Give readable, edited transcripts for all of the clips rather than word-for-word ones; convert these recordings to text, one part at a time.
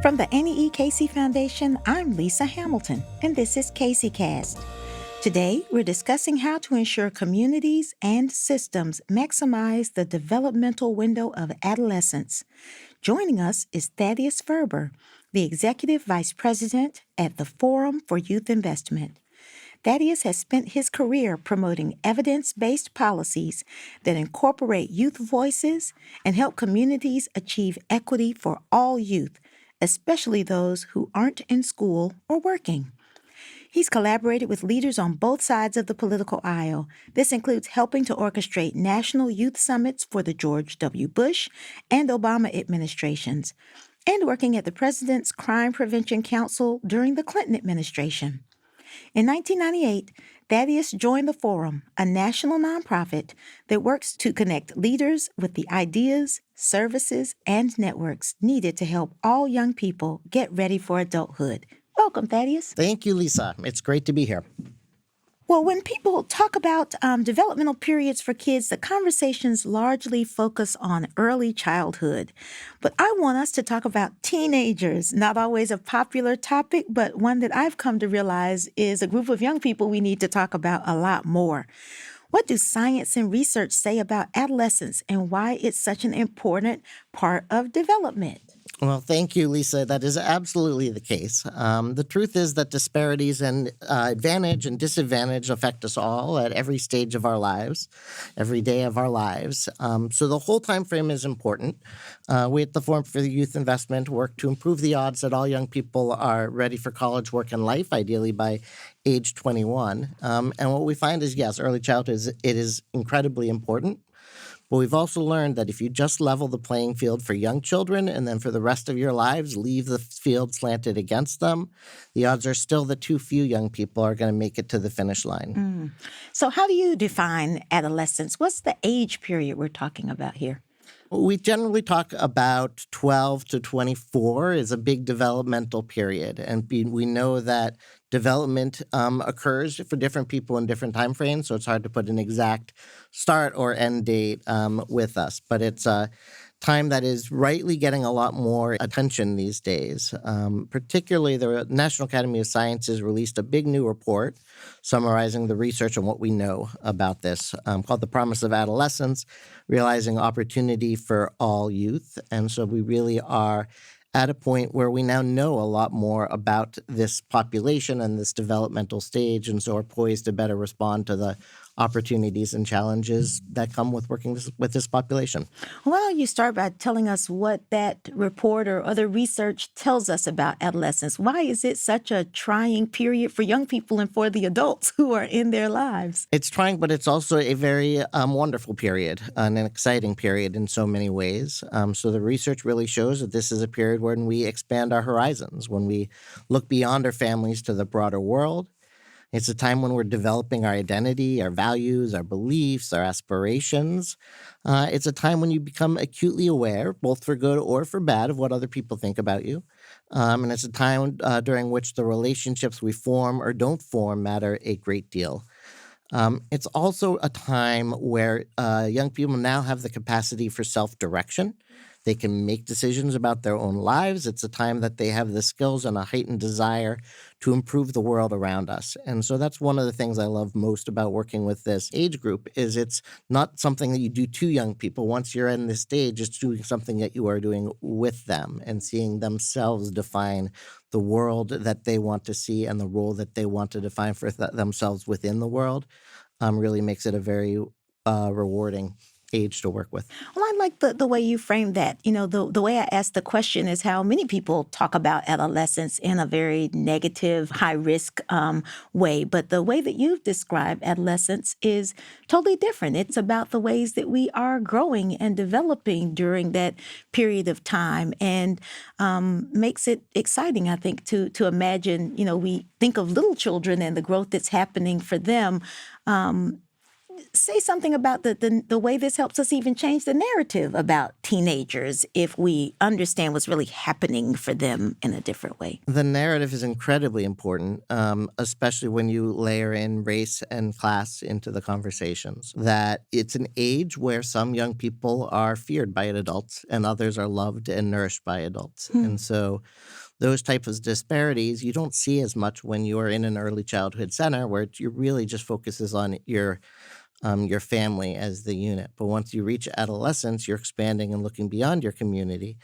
From the Annie E. Casey Foundation, I'm Lisa Hamilton, and this is CaseyCast. Today, we're discussing how to ensure communities and systems maximize the developmental window of adolescence. Joining us is Thaddeus Ferber, the Executive Vice President at the Forum for Youth Investment. Thaddeus has spent his career promoting evidence-based policies that incorporate youth voices and help communities achieve equity for all youth, especially those who aren't in school or working. He's collaborated with leaders on both sides of the political aisle. This includes helping to orchestrate national youth summits for the George W. Bush and Obama administrations, and working at the President's Crime Prevention Council during the Clinton administration. In 1998, Thaddeus joined the Forum, a national nonprofit that works to connect leaders with the ideas, services, and networks needed to help all young people get ready for adulthood. Welcome, Thaddeus. Thank you, Lisa. It's great to be here. Well, when people talk about developmental periods for kids, the conversations largely focus on early childhood. But I want us to talk about teenagers, not always a popular topic, but one that I've come to realize is a group of young people we need to talk about a lot more. What do science and research say about adolescence and why it's such an important part of development? Well, thank you, Lisa. That is absolutely the case. The truth is that disparities and advantage and disadvantage affect us all at every stage of our lives, every day of our lives. So the whole time frame is important. We at the Forum for the Youth Investment work to improve the odds that all young people are ready for college, work, and life, ideally by age 21. And what we find is, yes, early childhood it is incredibly important. But we've also learned that if you just level the playing field for young children and then for the rest of your lives leave the field slanted against them, the odds are still that too few young people are going to make it to the finish line. So how do you define adolescence? What's the age period we're talking about here? We generally talk about 12 to 24 is a big developmental period. And we know that development occurs for different people in different time frames, so it's hard to put an exact start or end date with us. But it's a time that is rightly getting a lot more attention these days. Particularly, the National Academy of Sciences released a big new report summarizing the research on what we know about this, called The Promise of Adolescence, Realizing Opportunity for All Youth. And so we really are at a point where we now know a lot more about this population and this developmental stage, and so are poised to better respond to the opportunities and challenges that come with working with this population. Why don't you start by telling us what that report or other research tells us about adolescence? Why is it such a trying period for young people and for the adults who are in their lives? It's trying, but it's also a very wonderful period, and an exciting period in so many ways. So the research really shows that this is a period when we expand our horizons, when we look beyond our families to the broader world. It's a time when we're developing our identity, our values, our beliefs, our aspirations. It's a time when you become acutely aware, both for good or for bad, of what other people think about you. And it's a time during which the relationships we form or don't form matter a great deal. It's also a time where young people now have the capacity for self-direction. They can make decisions about their own lives. It's a time that they have the skills and a heightened desire to improve the world around us. And so that's one of the things I love most about working with this age group is it's not something that you do to young people. Once you're in this stage, it's doing something that you are doing with them and seeing themselves define the world that they want to see and the role that they want to define for themselves within the world really makes it a very rewarding age to work with. Well, I like the way you framed that. You know, the way I asked the question is how many people talk about adolescence in a very negative, high-risk way. But the way that you've described adolescence is totally different. It's about the ways that we are growing and developing during that period of time and makes it exciting, I think, to imagine, you know, we think of little children and the growth that's happening for them. say something about the way this helps us even change the narrative about teenagers if we understand what's really happening for them in a different way. The narrative is incredibly important, especially when you layer in race and class into the conversations. That it's an age where some young people are feared by adults and others are loved and nourished by adults. And so those types of disparities you don't see as much when you're in an early childhood center where it really just focuses on your family as the unit. But once you reach adolescence, you're expanding and looking beyond your community.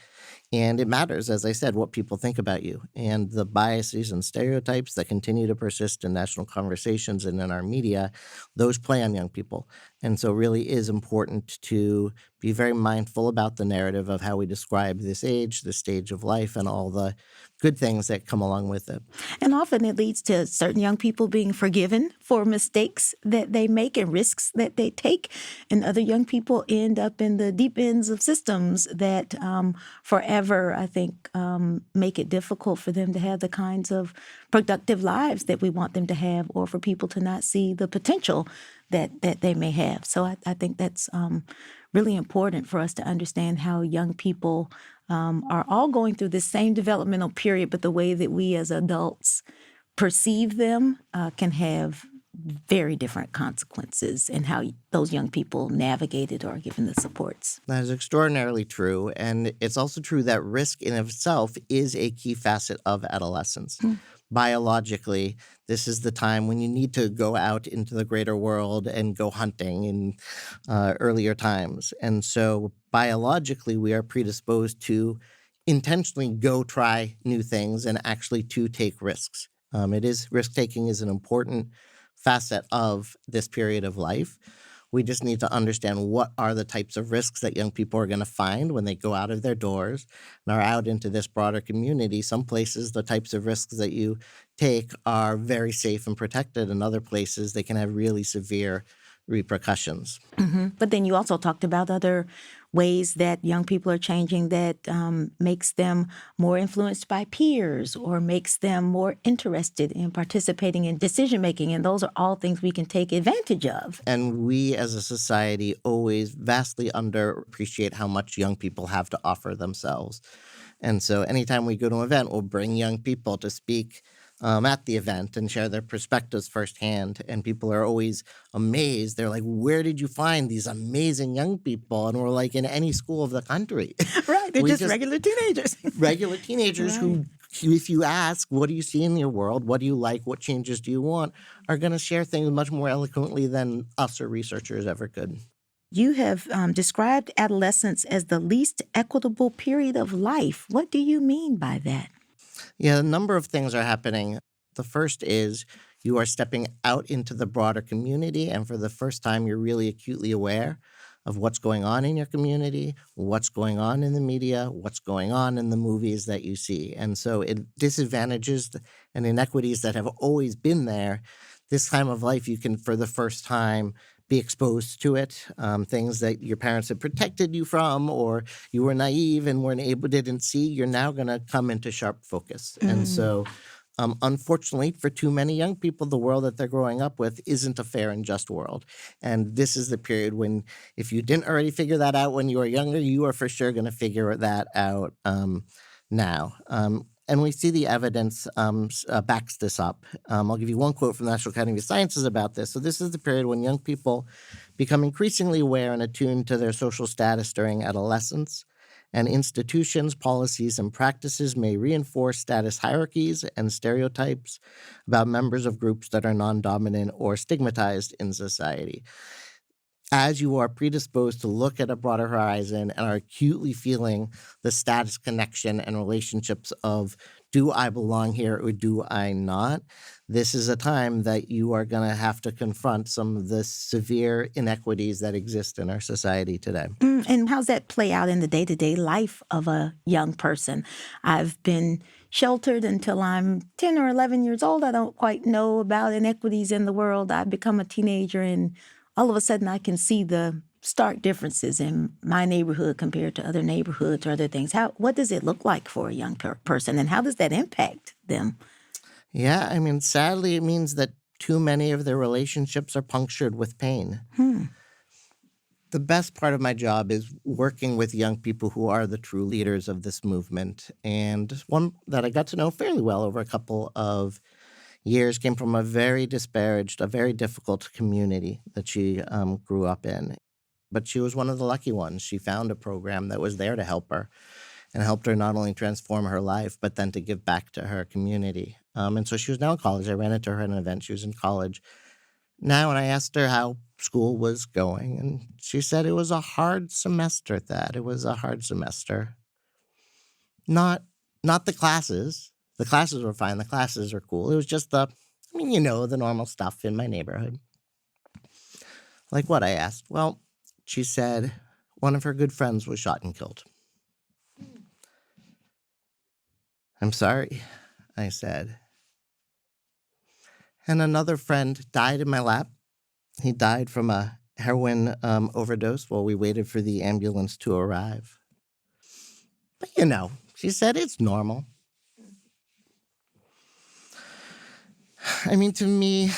And it matters, as I said, what people think about you. And the biases and stereotypes that continue to persist in national conversations and in our media, those play on young people. And so it really is important to be very mindful about the narrative of how we describe this age, this stage of life, and all the good things that come along with it. And often it leads to certain young people being forgiven for mistakes that they make and risks that they take. And other young people end up in the deep ends of systems that forever, I think, make it difficult for them to have the kinds of productive lives that we want them to have, or for people to not see the potential that they may have. So I think that's really important for us to understand how young people are all going through this same developmental period, but the way that we as adults perceive them can have very different consequences in how those young people navigate it or are given the supports. That is extraordinarily true. And it's also true that risk in of itself is a key facet of adolescence. Biologically, this is the time when you need to go out into the greater world and go hunting in earlier times. And so biologically, we are predisposed to intentionally go try new things and actually to take risks. Risk-taking is an important facet of this period of life. We just need to understand what are the types of risks that young people are going to find when they go out of their doors and are out into this broader community. Some places, the types of risks that you take are very safe and protected. In other places, they can have really severe repercussions. But then you also talked about other ways that young people are changing that makes them more influenced by peers or makes them more interested in participating in decision-making. And those are all things we can take advantage of. And we as a society always vastly underappreciate how much young people have to offer themselves. And so anytime we go to an event, we'll bring young people to speak at the event and share their perspectives firsthand. And people are always amazed. They're like, where did you find these amazing young people? And we're like, in any school of the country. Right. They're just regular teenagers. Regular teenagers Right. who, if you ask, what do you see in your world? What do you like? What changes do you want? Are going to share things much more eloquently than us or researchers ever could. You have described adolescence as the least equitable period of life. What do you mean by that? Yeah, a number of things are happening. The first is you are stepping out into the broader community, and for the first time, you're really acutely aware of what's going on in your community, what's going on in the media, what's going on in the movies that you see. And so it disadvantages and inequities that have always been there. This time of life, you can, for the first time, be exposed to it, things that your parents had protected you from, or you were naive and didn't see, you're now going to come into sharp focus. And so, unfortunately, for too many young people, the world that they're growing up with isn't a fair and just world. And this is the period when, if you didn't already figure that out when you were younger, you are for sure going to figure that out now. And we see the evidence backs this up. I'll give you one quote from the National Academy of Sciences about this. So this is the period when young people become increasingly aware and attuned to their social status during adolescence, and institutions, policies, and practices may reinforce status hierarchies and stereotypes about members of groups that are non-dominant or stigmatized in society. As you are predisposed to look at a broader horizon and are acutely feeling the status connection and relationships of, do I belong here or do I not? This is a time that you are going to have to confront some of the severe inequities that exist in our society today. And how's that play out in the day-to-day life of a young person? I've been sheltered until I'm 10 or 11 years old. I don't quite know about inequities in the world. I've become a teenager, and all of a sudden I can see the stark differences in my neighborhood compared to other neighborhoods or other things. What does it look like for a young person, and how does that impact them? Yeah, I mean, sadly, it means that too many of their relationships are punctured with pain. Hmm. The best part of my job is working with young people who are the true leaders of this movement. And one that I got to know fairly well over a couple of years came from a very disparaged, a very difficult community that she grew up in. But she was one of the lucky ones. She found a program that was there to help her and helped her not only transform her life, but then to give back to her community. And so she was now in college. I ran into her at an event. She was in college now, and I asked her how school was going, and she said it was a hard semester, Thad. It was a hard semester. Not the classes. The classes were fine. The classes were cool. It was just the normal stuff in my neighborhood. Like what, I asked. Well, she said one of her good friends was shot and killed. I'm sorry, I said. And another friend died in my lap. He died from a heroin overdose while we waited for the ambulance to arrive. But she said it's normal. I mean, to me,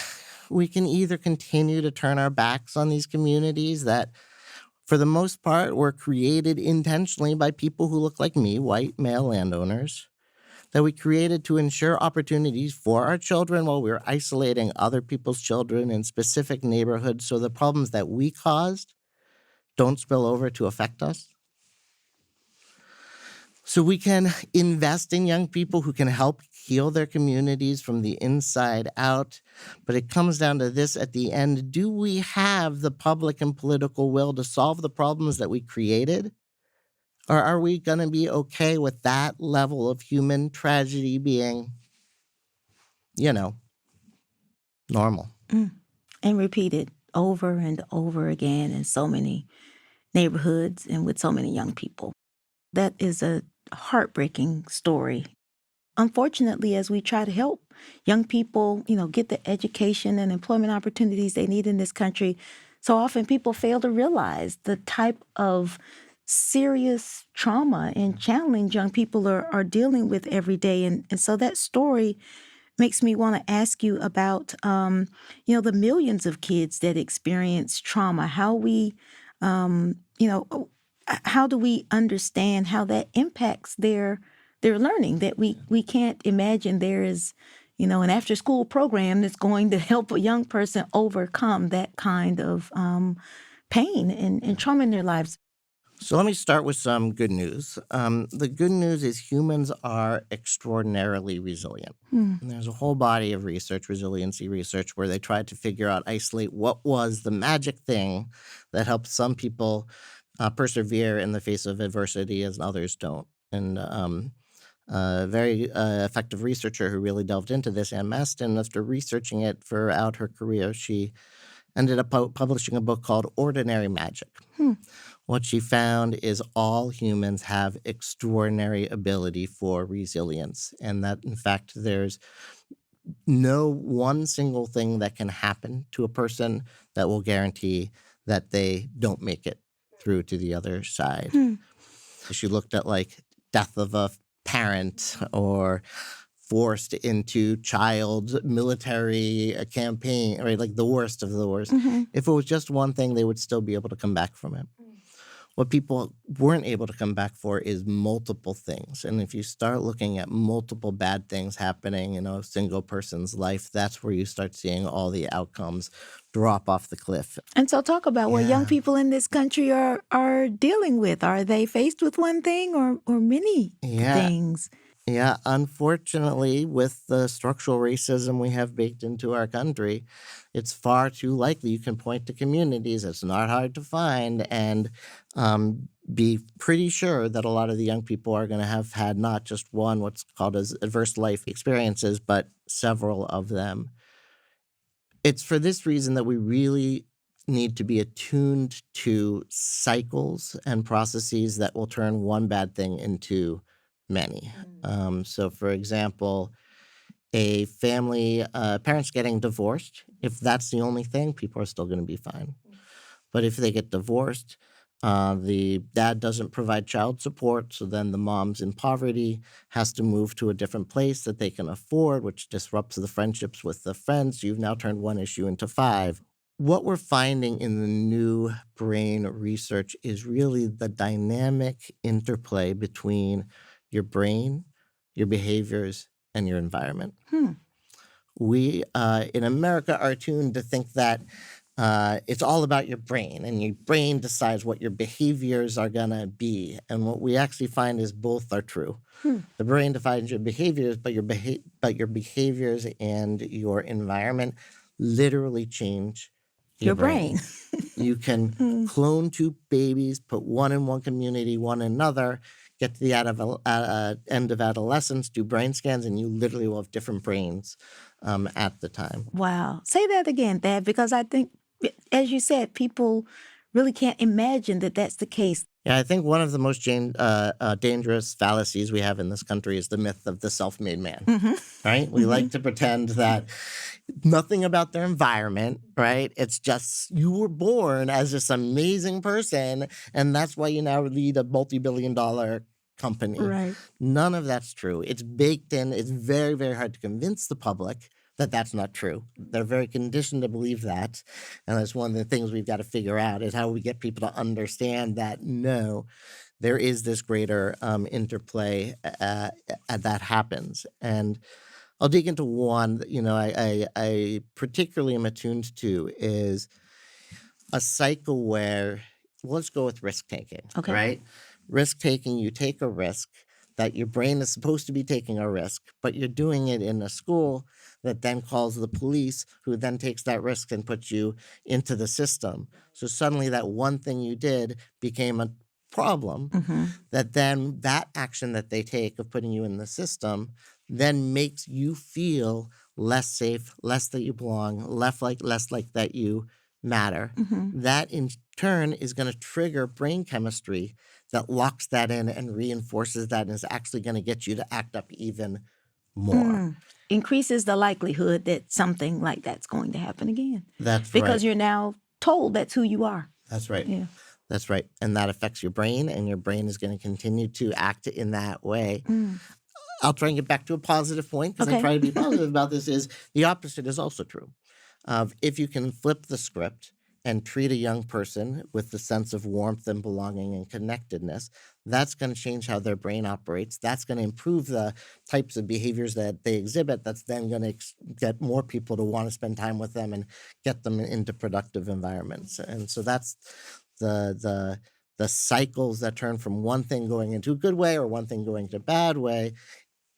we can either continue to turn our backs on these communities that, for the most part, were created intentionally by people who look like me, white male landowners, that we created to ensure opportunities for our children while we were isolating other people's children in specific neighborhoods so the problems that we caused don't spill over to affect us. So we can invest in young people who can help heal their communities from the inside out. But it comes down to this at the end. Do we have the public and political will to solve the problems that we created? Or are we going to be okay with that level of human tragedy being, normal? And repeated over and over again in so many neighborhoods and with so many young people. That is a heartbreaking story. Unfortunately, as we try to help young people, get the education and employment opportunities they need in this country, so often people fail to realize the type of serious trauma and challenge young people are dealing with every day. And so that story makes me want to ask you about, the millions of kids that experience trauma, how we, how do we understand how that impacts their learning, that we can't imagine there is, an after school program that's going to help a young person overcome that kind of pain and trauma in their lives. So let me start with some good news. The good news is humans are extraordinarily resilient. And there's a whole body of research, resiliency research, where they tried to figure out, isolate what was the magic thing that helps some people persevere in the face of adversity as others don't. And a very effective researcher who really delved into this, Ann Maston, after researching it throughout her career, she ended up publishing a book called Ordinary Magic. What she found is all humans have extraordinary ability for resilience, and that, in fact, there's no one single thing that can happen to a person that will guarantee that they don't make it through to the other side. She looked at death of a parent or forced into child military campaign, right? Like the worst of the worst. If it was just one thing, they would still be able to come back from it. What people weren't able to come back for is multiple things. And if you start looking at multiple bad things happening in a single person's life, that's where you start seeing all the outcomes drop off the cliff. And so talk about what young people in this country are dealing with. Are they faced with one thing or many things? Yeah, unfortunately, with the structural racism we have baked into our country, it's far too likely you can point to communities it's not hard to find and be pretty sure that a lot of the young people are going to have had not just one, what's called as adverse life experiences, but several of them. It's for this reason that we really need to be attuned to cycles and processes that will turn one bad thing into many. So, for example, a family, parents getting divorced, if that's the only thing, people are still going to be fine. But if they get divorced, The dad doesn't provide child support, so then the mom's in poverty, has to move to a different place that they can afford, which disrupts the friendships with the friends. You've now turned one issue into five. What we're finding in the new brain research is really the dynamic interplay between your brain, your behaviors, and your environment. We in America are tuned to think that it's all about your brain, and your brain decides what your behaviors are going to be. And what we actually find is both are true. The brain defines your behaviors, but your behaviors and your environment literally change your brain. You can clone two babies, put one in one community, one in another, get to the end of adolescence, do brain scans, and you literally will have different brains at the time. Wow. Say that again, Thad, because I think, as you said, people really can't imagine that that's the case. Yeah, I think one of the most dangerous fallacies we have in this country is the myth of the self-made man, right? We like to pretend that nothing about their environment, right? It's just you were born as this amazing person, and that's why you now lead a multi-billion-dollar company. Right. None of that's true. It's baked in. It's very, very hard to convince the public that that's not true. They're very conditioned to believe that. And that's one of the things we've got to figure out is how we get people to understand that, no, there is this greater interplay that happens. And I'll dig into one that, I particularly am attuned to is a cycle where, let's go with risk-taking, right? Risk-taking, you take a risk that your brain is supposed to be taking a risk, but you're doing it in a school that then calls the police, who then takes that risk and puts you into the system. So suddenly that one thing you did became a problem, that then that action that they take of putting you in the system then makes you feel less safe, less that you belong, less like that you matter. That in turn is going to trigger brain chemistry that locks that in and reinforces that and is actually going to get you to act up even more. Increases the likelihood that something like that's going to happen again. That's because you're now told that's who you are. That's right. Yeah. That's right. And that affects your brain, and your brain is going to continue to act in that way. I'll try and get back to a positive point because I'm trying to be positive about this. Is the opposite is also true. If you can flip the script and treat a young person with the sense of warmth and belonging and connectedness, that's going to change how their brain operates. That's going to improve the types of behaviors that they exhibit. That's then going to get more people to want to spend time with them and get them into productive environments. And so that's the cycles that turn from one thing going into a good way or one thing going to a bad way.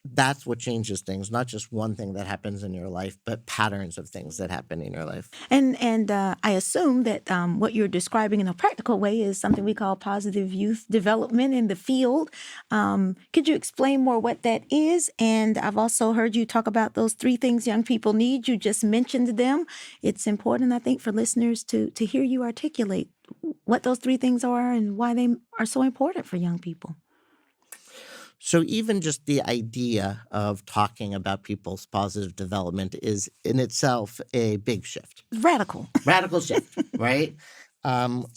That's what changes things, not just one thing that happens in your life, but patterns of things that happen in your life. And I assume that what you're describing in a practical way is something we call positive youth development in the field. Could you explain more what that is? And I've also heard you talk about those 3 things young people need. You just mentioned them. It's important, I think, for listeners to hear you articulate what those 3 things are and why they are so important for young people. So even just the idea of talking about people's positive development is in itself a big shift. Radical shift, right?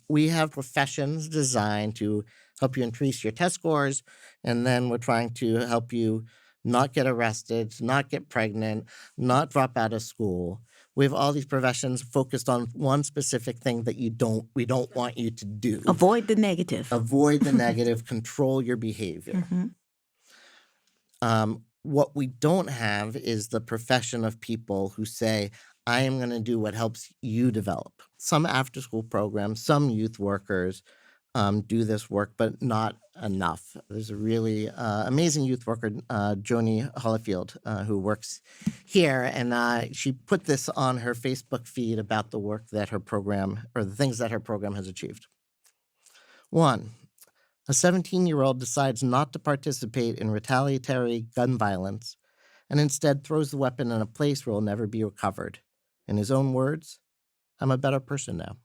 We have professions designed to help you increase your test scores, and then we're trying to help you not get arrested, not get pregnant, not drop out of school. We have all these professions focused on one specific thing that we don't want you to do. Avoid the negative. Avoid the negative, control your behavior. What we don't have is the profession of people who say, I am going to do what helps you develop. Some after-school programs, some youth workers do this work, but not enough. There's a really amazing youth worker, Joni Hollifield, who works here, and she put this on her Facebook feed about the work that her program, or the things that her program has achieved. 1, a 17-year-old decides not to participate in retaliatory gun violence and instead throws the weapon in a place where it will never be recovered. In his own words, I'm a better person now.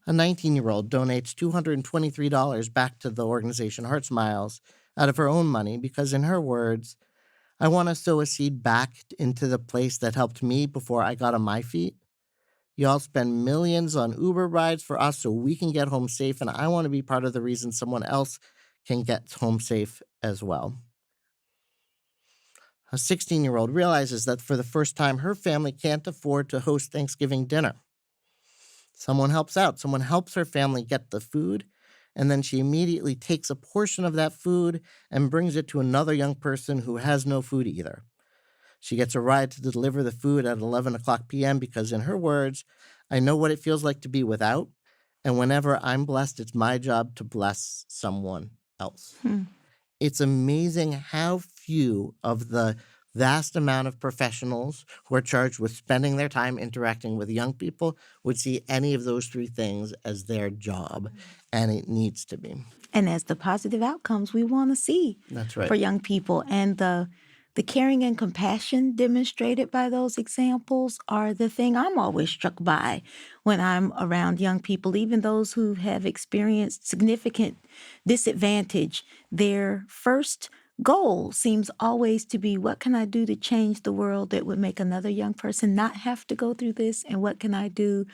A 19-year-old donates $223 back to the organization Heart Smiles out of her own money because, in her words, I want to sow a seed back into the place that helped me before I got on my feet. Y'all spend millions on Uber rides for us so we can get home safe, and I want to be part of the reason someone else can get home safe as well. A 16-year-old realizes that for the first time, her family can't afford to host Thanksgiving dinner. Someone helps out. Someone helps her family get the food, and then she immediately takes a portion of that food and brings it to another young person who has no food either. She gets a ride to deliver the food at 11 o'clock p.m. because, in her words, I know what it feels like to be without, and whenever I'm blessed, it's my job to bless someone else. It's amazing how few of the vast amount of professionals who are charged with spending their time interacting with young people would see any of those three things as their job, and it needs to be. And as the positive outcomes we want to see That's right. for young people. And the caring and compassion demonstrated by those examples are the thing I'm always struck by when I'm around young people, even those who have experienced significant disadvantage. Their first goal seems always to be, what can I do to change the world that would make another young person not have to go through this? And what can I do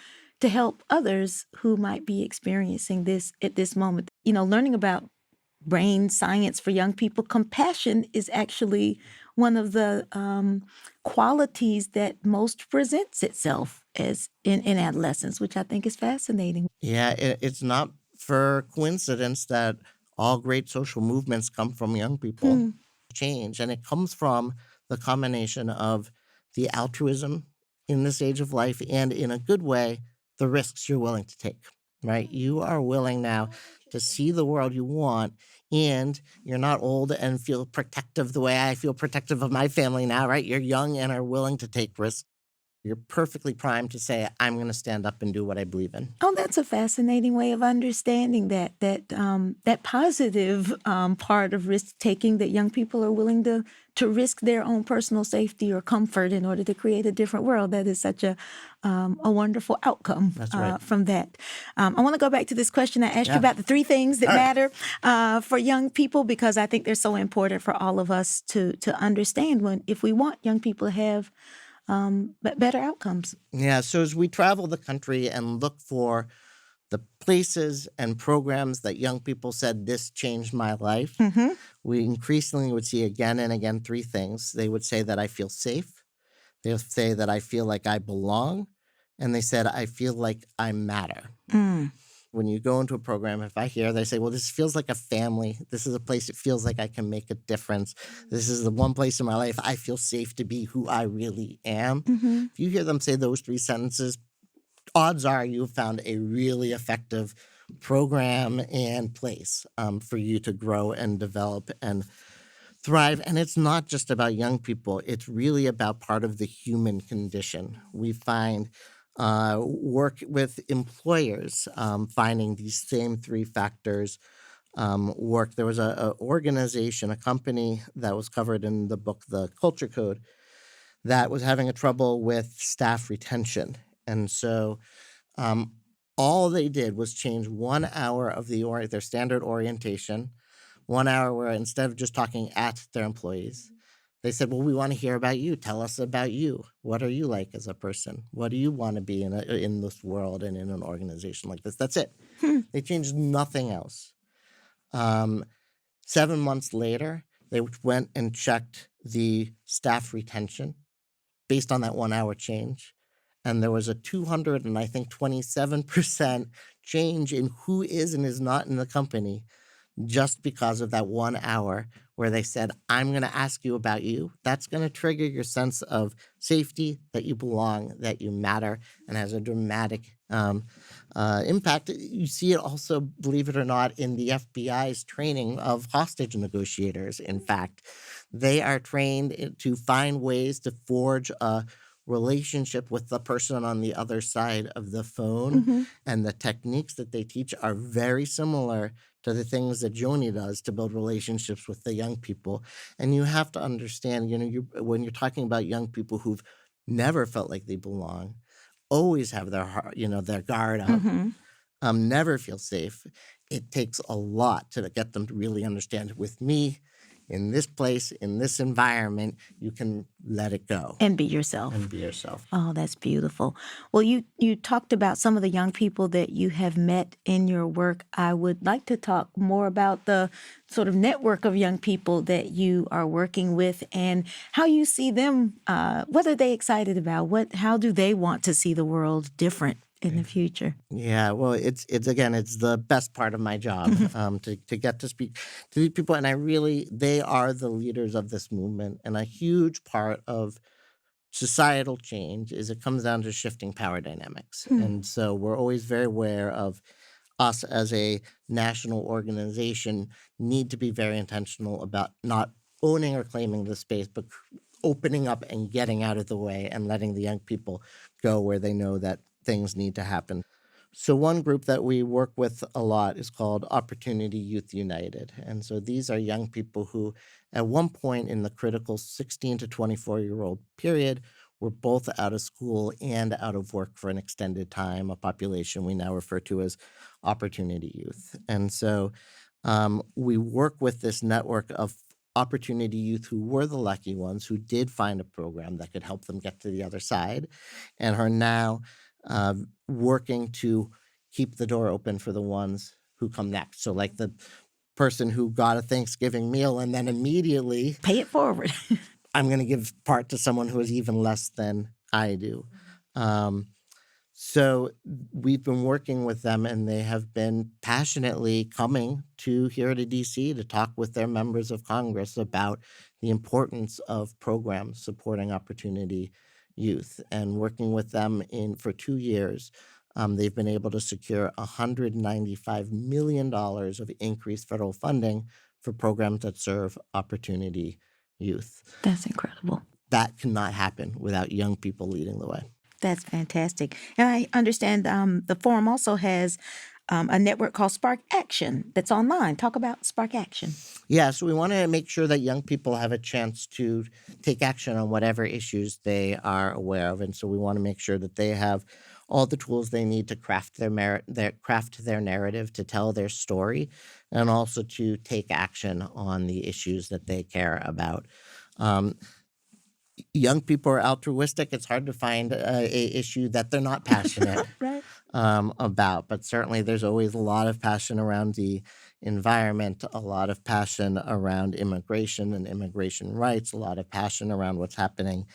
to help others who might be experiencing this at this moment? Learning about brain science for young people, compassion is actually one of the qualities that most presents itself as in adolescence, which I think is fascinating. Yeah, it's not for coincidence that all great social movements come from young people. Change, and it comes from the combination of the altruism in this age of life and, in a good way, the risks you're willing to take, right? You are willing now to see the world you want, and you're not old and feel protective the way I feel protective of my family now, right? You're young and are willing to take risks. You're perfectly primed to say, I'm going to stand up and do what I believe in. Oh, that's a fascinating way of understanding that positive part of risk taking, that young people are willing to risk their own personal safety or comfort in order to create a different world. That is such a wonderful outcome That's right. from that. I want to go back to this question I asked you Yeah. about the three things that All right. matter for young people, because I think they're so important for all of us to understand if we want young people to have better outcomes. Yeah, so as we travel the country and look for the places and programs that young people said, this changed my life, we increasingly would see again and again three things. They would say that I feel safe. They'll say that I feel like I belong. And they said, I feel like I matter. When you go into a program, if I hear, they say, well, this feels like a family. This is a place it feels like I can make a difference. This is the one place in my life I feel safe to be who I really am. If you hear them say those three sentences, odds are you've found a really effective program and place for you to grow and develop and thrive. And it's not just about young people. It's really about part of the human condition. We find work with employers finding these same three factors work. There was a organization, a company that was covered in the book, The Culture Code, that was having a trouble with staff retention. And so all they did was change 1 hour of their standard orientation, 1 hour where instead of just talking at their employees, they said, well, we want to hear about you. Tell us about you. What are you like as a person? What do you want to be in this world and in an organization like this? That's it. They changed nothing else. 7 months later, they went and checked the staff retention based on that 1 hour change. And there was a 200 and I think 27% change in who is and is not in the company just because of that 1 hour where they said, I'm going to ask you about you. That's going to trigger your sense of safety, that you belong, that you matter, and has a dramatic impact. You see it also, believe it or not, in the FBI's training of hostage negotiators. In fact, they are trained to find ways to forge a relationship with the person on the other side of the phone. And the techniques that they teach are very similar to the things that Joni does to build relationships with the young people. And you have to understand, when you're talking about young people who've never felt like they belong, always have their heart, their guard up, never feel safe. It takes a lot to get them to really understand. With me, in this place, in this environment, you can let it go And be yourself. and be yourself. Oh, that's beautiful. Well, you talked about some of the young people that you have met in your work. I would like to talk more about the sort of network of young people that you are working with and how you see them. What are they excited about? How do they want to see the world different in the future? Yeah, well, it's the best part of my job, to get to speak to these people, and they are the leaders of this movement, and a huge part of societal change is it comes down to shifting power dynamics, and so we're always very aware of us as a national organization need to be very intentional about not owning or claiming the space, but opening up and getting out of the way and letting the young people go where they know that things need to happen. So one group that we work with a lot is called Opportunity Youth United. And so these are young people who at one point in the critical 16 to 24-year-old period were both out of school and out of work for an extended time, a population we now refer to as Opportunity Youth. And so we work with this network of opportunity youth who were the lucky ones, who did find a program that could help them get to the other side, and are now working to keep the door open for the ones who come next. So like the person who got a Thanksgiving meal and then immediately Pay it forward. I'm going to give part to someone who is even less than I do. So we've been working with them, and they have been passionately coming here to DC to talk with their members of Congress about the importance of programs supporting opportunity youth, and working with them for 2 years. They've been able to secure $195 million of increased federal funding for programs that serve opportunity youth. That's incredible. That cannot happen without young people leading the way. That's fantastic. And I understand the forum also has a network called Spark Action that's online. Talk about Spark Action. Yeah, so we want to make sure that young people have a chance to take action on whatever issues they are aware of. And so we want to make sure that they have all the tools they need to craft their narrative, to tell their story, and also to take action on the issues that they care about. Young people are altruistic. It's hard to find a issue that they're not passionate Right. about, but certainly there's always a lot of passion around the environment, a lot of passion around immigration and immigration rights, a lot of passion around what's happening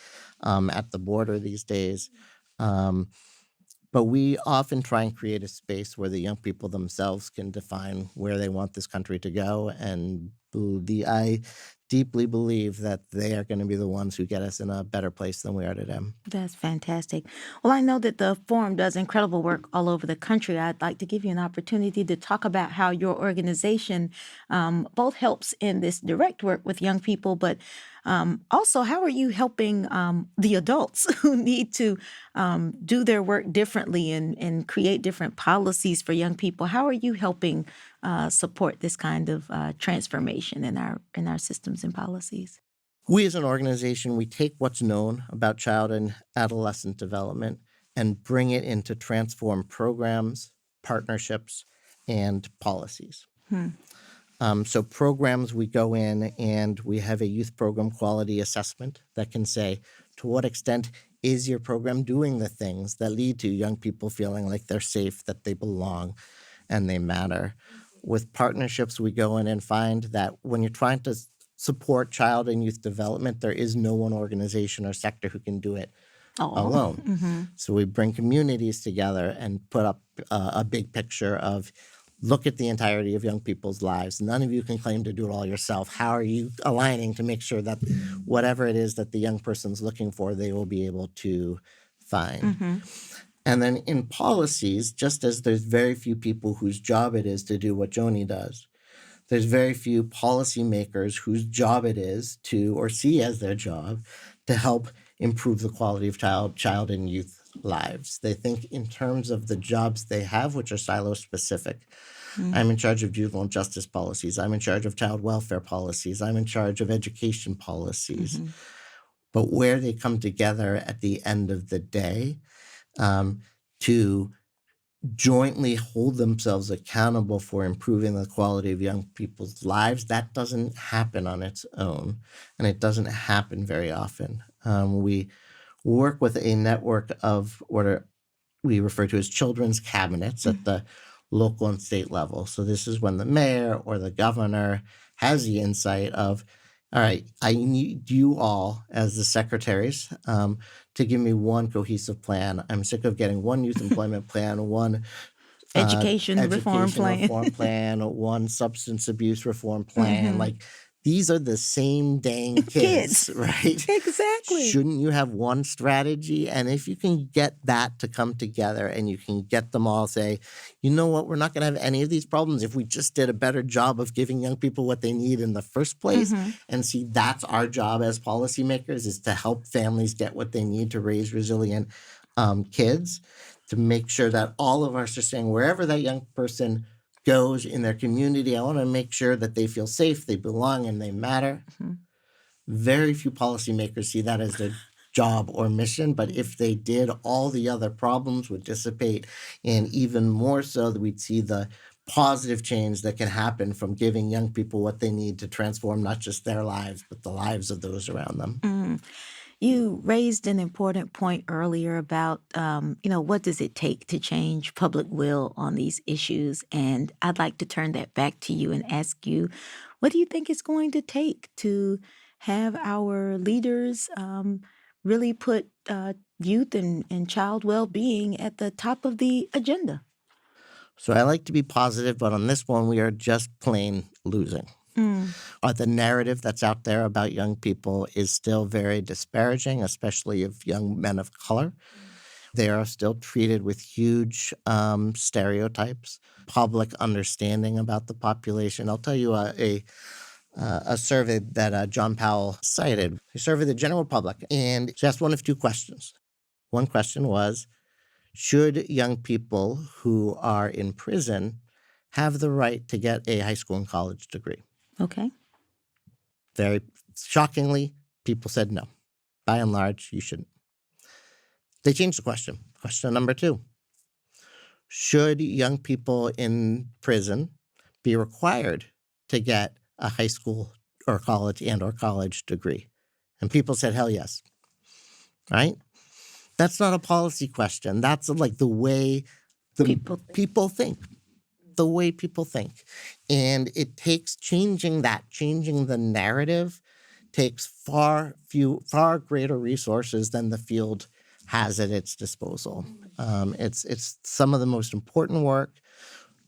at the border these days. But we often try and create a space where the young people themselves can define where they want this country to go. And I deeply believe that they are going to be the ones who get us in a better place than we are today. That's fantastic. Well, I know that the forum does incredible work all over the country. I'd like to give you an opportunity to talk about how your organization both helps in this direct work with young people, but also how are you helping the adults who need to do their work differently and create different policies for young people? How are you helping support this kind of transformation in our systems and policies? We as an organization, we take what's known about child and adolescent development and bring it into transformed programs, partnerships, and policies. So programs, we go in and we have a youth program quality assessment that can say, to what extent is your program doing the things that lead to young people feeling like they're safe, that they belong, and they matter. With partnerships, we go in and find that when you're trying to support child and youth development, there is no one organization or sector who can do it alone. So we bring communities together and put up a big picture of, look at the entirety of young people's lives. None of you can claim to do it all yourself. How are you aligning to make sure that whatever it is that the young person's looking for, they will be able to find? And then in policies, just as there's very few people whose job it is to do what Joni does, there's very few policymakers whose job it is to, or see as their job, to help improve the quality of child and youth lives. They think in terms of the jobs they have, which are silo specific. I'm in charge of juvenile justice policies. I'm in charge of child welfare policies. I'm in charge of education policies. But where they come together at the end of the day to jointly hold themselves accountable for improving the quality of young people's lives, that doesn't happen on its own, and it doesn't happen very often. We work with a network of what we refer to as children's cabinets at the local and state level. So this is when the mayor or the governor has the insight of, all right, I need you all as the secretaries to give me one cohesive plan. I'm sick of getting one youth employment plan, one Education reform education plan. reform plan, one substance abuse reform plan. Like, these are the same dang kids, right? Exactly. Shouldn't you have one strategy? And if you can get that to come together and you can get them all say, you know what, we're not going to have any of these problems if we just did a better job of giving young people what they need in the first place. And see, that's our job as policymakers, is to help families get what they need to raise resilient kids, to make sure that all of us are saying wherever that young person goes in their community, I want to make sure that they feel safe, they belong, and they matter. Very few policymakers see that as their job or mission, but if they did, all the other problems would dissipate, and even more so that we'd see the positive change that can happen from giving young people what they need to transform not just their lives, but the lives of those around them. You raised an important point earlier about, what does it take to change public will on these issues? And I'd like to turn that back to you and ask you, what do you think it's going to take to have our leaders really put youth and child well-being at the top of the agenda? So I like to be positive, but on this one, we are just plain losing. The narrative that's out there about young people is still very disparaging, especially of young men of color. They are still treated with huge stereotypes, public understanding about the population. I'll tell you a survey that John Powell cited. He surveyed the general public, and he asked one of two questions. One question was, should young people who are in prison have the right to get a high school and college degree? Okay. Very shockingly, people said no. By and large, you shouldn't. They changed the question. Question number 2. Should young people in prison be required to get a high school or college degree? And people said, hell yes. Right? That's not a policy question. That's like the way people think. The way people think. And it takes changing the narrative takes far greater resources than the field has at its disposal. It's some of the most important work.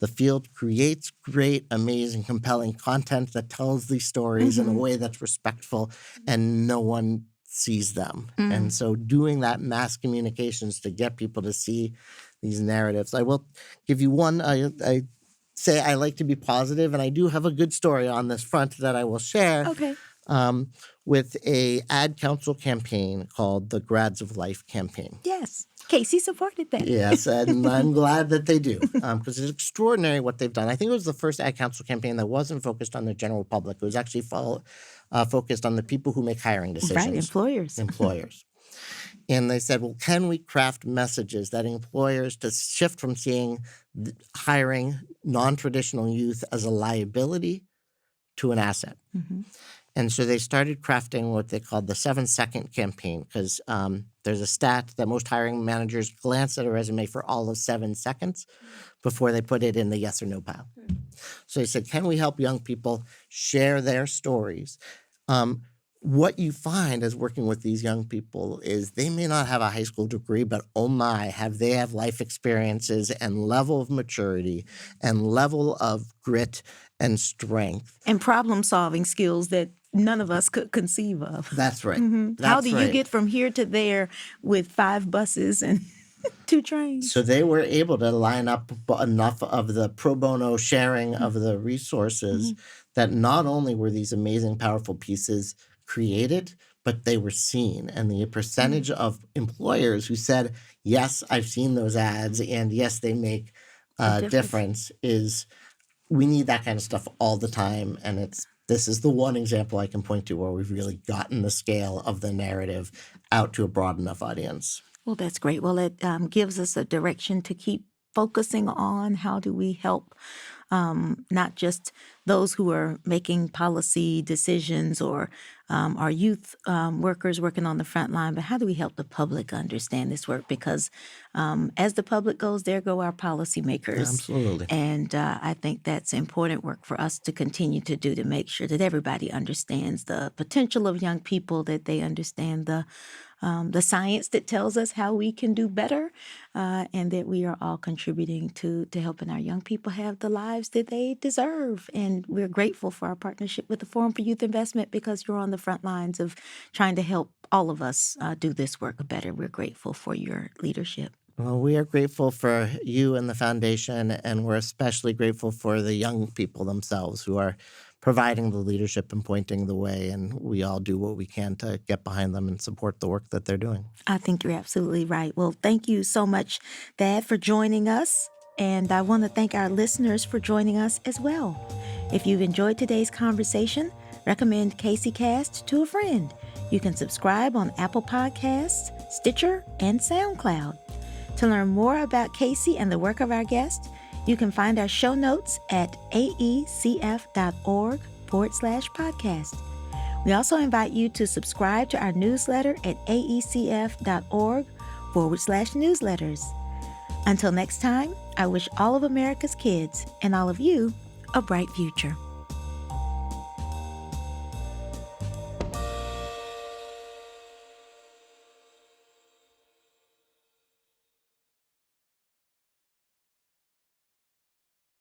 The field creates great, amazing, compelling content that tells these stories in a way that's respectful, and no one sees them. And so doing that mass communications to get people to see these narratives. I will give you one. I say I like to be positive, and I do have a good story on this front that I will share. Okay. With a ad council campaign called the Grads of Life campaign. Yes. Casey supported that. Yes, and I'm glad that they do, because it's extraordinary what they've done. I think it was the first ad council campaign that wasn't focused on the general public. It was actually focused on the people who make hiring decisions. Right, Employers. And they said, well, can we craft messages that employers to shift from seeing hiring non-traditional youth as a liability to an asset? And so they started crafting what they called the 7-second campaign, because there's a stat that most hiring managers glance at a resume for all of 7 seconds before they put it in the yes or no pile. So they said, can we help young people share their stories? What you find as working with these young people is they may not have a high school degree, but oh my, they have life experiences and level of maturity and level of grit and strength. And problem-solving skills that none of us could conceive of. That's right. How do you get from here to there with 5 buses and 2 trains? So they were able to line up enough of the pro bono sharing of the resources that not only were these amazing, powerful pieces created, but they were seen. And the percentage of employers who said, yes, I've seen those ads, and yes, they make a difference, is we need that kind of stuff all the time. And this is the one example I can point to where we've really gotten the scale of the narrative out to a broad enough audience. Well, that's great. Well, it gives us a direction to keep focusing on how do we help not just those who are making policy decisions or our youth workers working on the front line, but how do we help the public understand this work? Because as the public goes, there go our policymakers. Absolutely. And I think that's important work for us to continue to do to make sure that everybody understands the potential of young people, that they understand the science that tells us how we can do better, and that we are all contributing to helping our young people have the lives that they deserve. And we're grateful for our partnership with the Forum for Youth Investment because you're on the front lines of trying to help all of us do this work better. We're grateful for your leadership. Well, we are grateful for you and the foundation, and we're especially grateful for the young people themselves who are providing the leadership and pointing the way, and we all do what we can to get behind them and support the work that they're doing. I think you're absolutely right. Well, thank you so much, Thad, for joining us. And I want to thank our listeners for joining us as well. If you've enjoyed today's conversation, recommend CaseyCast to a friend. You can subscribe on Apple Podcasts, Stitcher, and SoundCloud. To learn more about Casey and the work of our guest, you can find our show notes at aecf.org/podcast. We also invite you to subscribe to our newsletter at aecf.org/newsletters. Until next time, I wish all of America's kids and all of you a bright future.